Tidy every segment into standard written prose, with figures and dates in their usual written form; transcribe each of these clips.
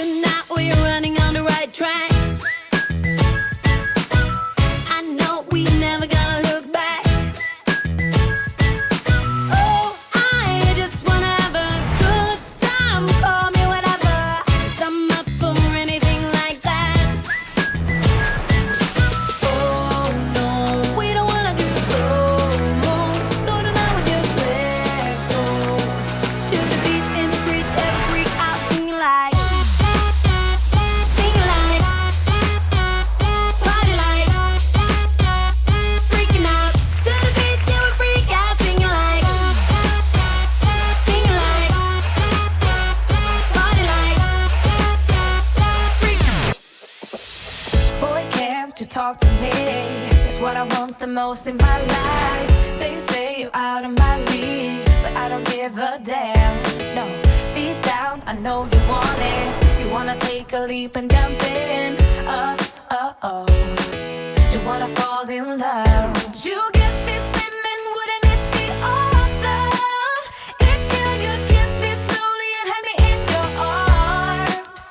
Tonight we're running on the right track. I know we never gonna look back. Oh, I just wanna have a good time. Call me whatever, 'cause I'm up for anything like that. Oh no, we don't wanna do slow-mo, so tonight we just let go. To the beat in the streets, every freak out singing like, singing like, party like, freaking out. To the beat, yeah, we freak out singing like, party like, freak out. Boy, can't you talk to me? It's what I want the most in my life. They say you're out of my league, but I don't give a damn. No, deep down, I know you want it. You wanna take a leap and jump in. Oh. You wanna fall in love. You get me spinning, wouldn't it be awesome if you just kiss me slowly and had me in your arms?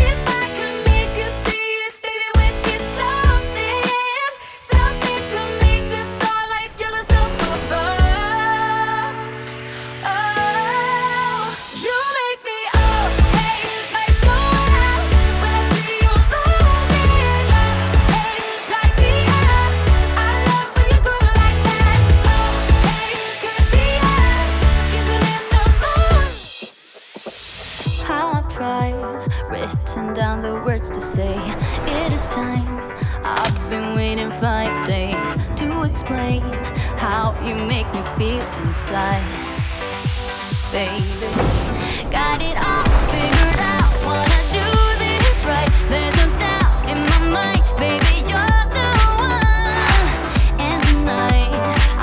If I could make you see it, baby, would be something to make the starlight jealous up above. Oh, you make me up, hey, lights go out when I see you moving up, hey, light me up. I love when you do it like that. Oh, hey, could be us, kissing in the moon. How I've tried, written down the words to say it is time. I've been waiting 5 days to explain how you make me feel inside. Baby, got it all figured out, wanna do this right. There's no doubt in my mind, baby, you're the one. And tonight, I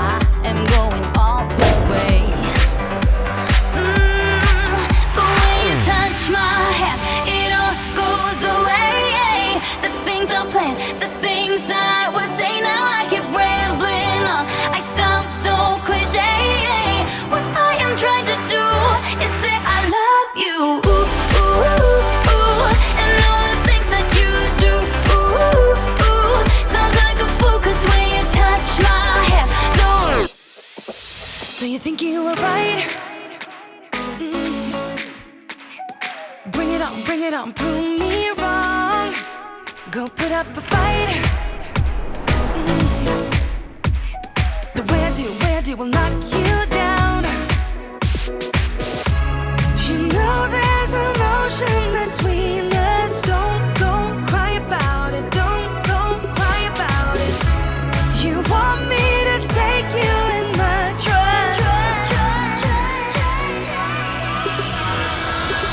am going all the way. The way you touch my hair, it all goes away. The things I planned, the things I would say, now I keep rambling on. I sound so cliche. What I am trying to do is say I love you. Ooh, ooh, ooh, ooh. And all the things that you do. Ooh, ooh, ooh. Sounds like a fool, 'cause when you touch my hair, no. So you think you were right? Bring it on, prove me wrong. Go put up a fight. The way I do will knock you down. You know there's emotion between us. Don't cry about it. Don't cry about it. You want me to take you in my trust.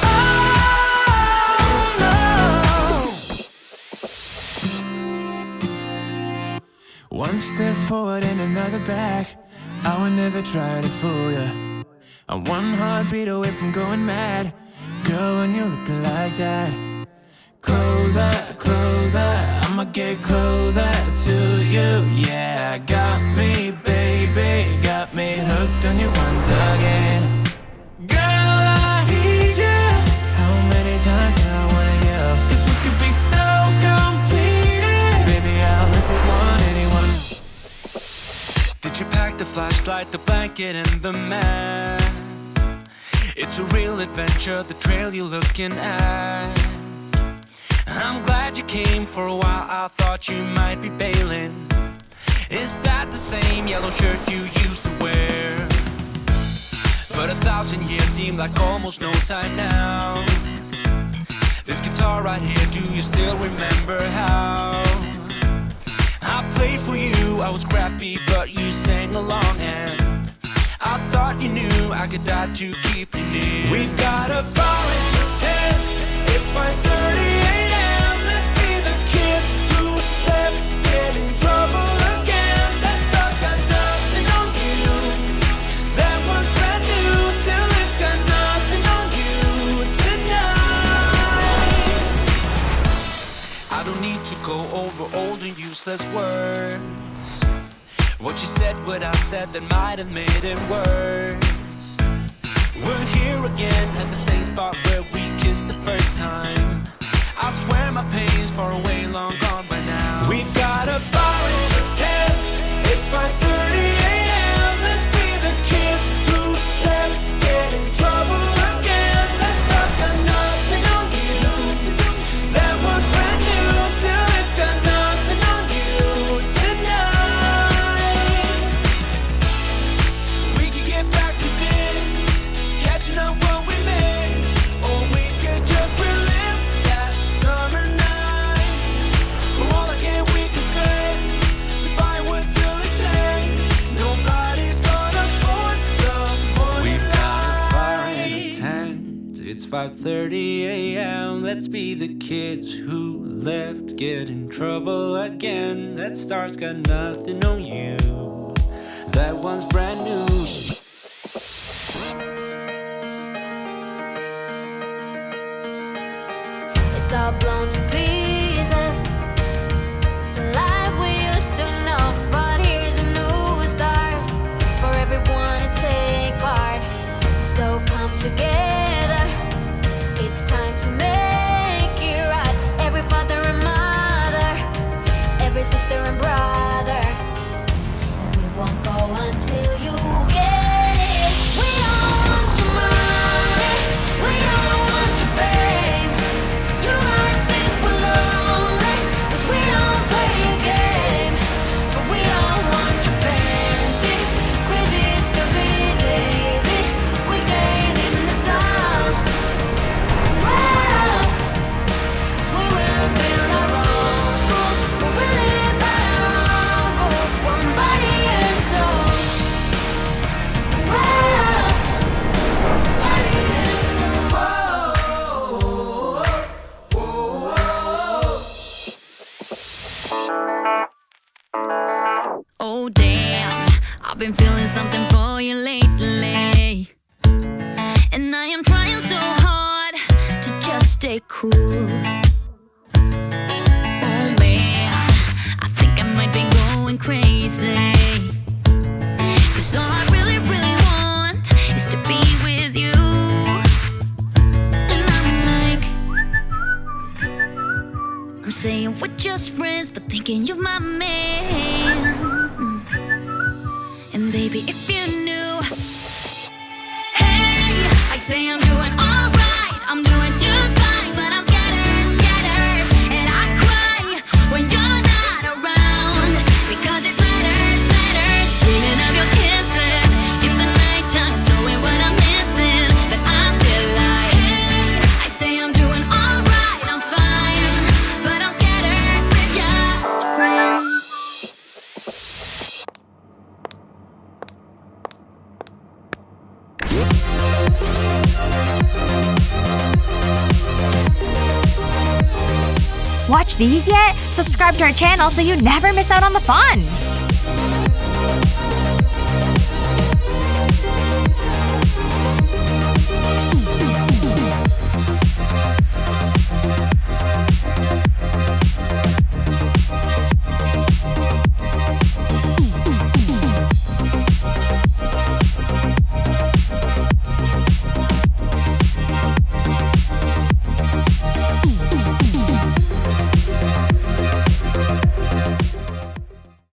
Oh no. One step forward and another back. I would never try to fool ya. I'm one heartbeat away from going mad. Girl, when you're looking like that, closer, closer, I'ma get closer to you. Yeah, got me, baby, got me hooked on you once again. Girl, I need you. How many times do I wanna yell? 'Cause we could be so complete. Baby, I'll look at one anyone. Did you pack the flashlight, the blanket, and the mat? It's a real adventure, the trail you're looking at. I'm glad you came. For a while I thought you might be bailing. Is that the same yellow shirt you used to wear? But 1,000 years seem like almost no time now. This guitar right here, do you still remember how I played for you? I was crappy, but you sang along, and I thought you knew I could die to keep you near. We've got a fire in the tent. It's 5:30 a.m. Let's be the kids who left, get in trouble again. That stuff's got nothing on you. That was brand new, still it's got nothing on you tonight. I don't need to go over old and useless words. What you said, what I said, that might have made it worse. We're here again at the same spot where we kissed the first time. my pain's far away, long gone by now. We've got a fire in the tent. It's 5:30 a.m. Let's be the kids who left, get in trouble again. Let's start, got nothing on you. That was brand new, still it's got nothing on you tonight. We could get back to this, catching up what we missed, or we could just relive that summer night. For all I can, we can spend the firewood till it's end. Nobody's gonna force the morning. We've got a fire in a tent. It's 5:30 a.m. Let's be the kids who left, get in trouble again. That star's got nothing on you. That one's brand new. It's all blown to pieces. The life we used to know, but here's a new start for everyone to take part. So come together. It's time to make it right. Every father and mother, every sister and brother. And we won't go until you get it. We don't want your money. We don't want your fame. You might think we're lonely, 'cause we don't play a game. But we don't want your fancy, crazy, stupid, lazy weekdays in the sun. Well, we will build our own schools, but we live by our own rules. One body and soul. Well, body and soul. Oh damn, I've been feeling something for you lately, and I am trying so hard to just stay cool. Oh man, I think I might be going crazy, 'cause all I really, really want is to be with you. And I'm like, I'm saying we're just friends, but thinking you're my man. And baby, if you knew, hey, I say I'm doing alright, I'm doing just fine, but I'm scattered, scattered, and I cry when you're not around, because it matters, matters. Dreaming of your kisses in the nighttime, knowing what I'm missing, but I'm still like, hey, I say I'm doing alright, I'm fine, but I'm scattered, we're just friends. Watch these yet? Subscribe to our channel so you never miss out on the fun!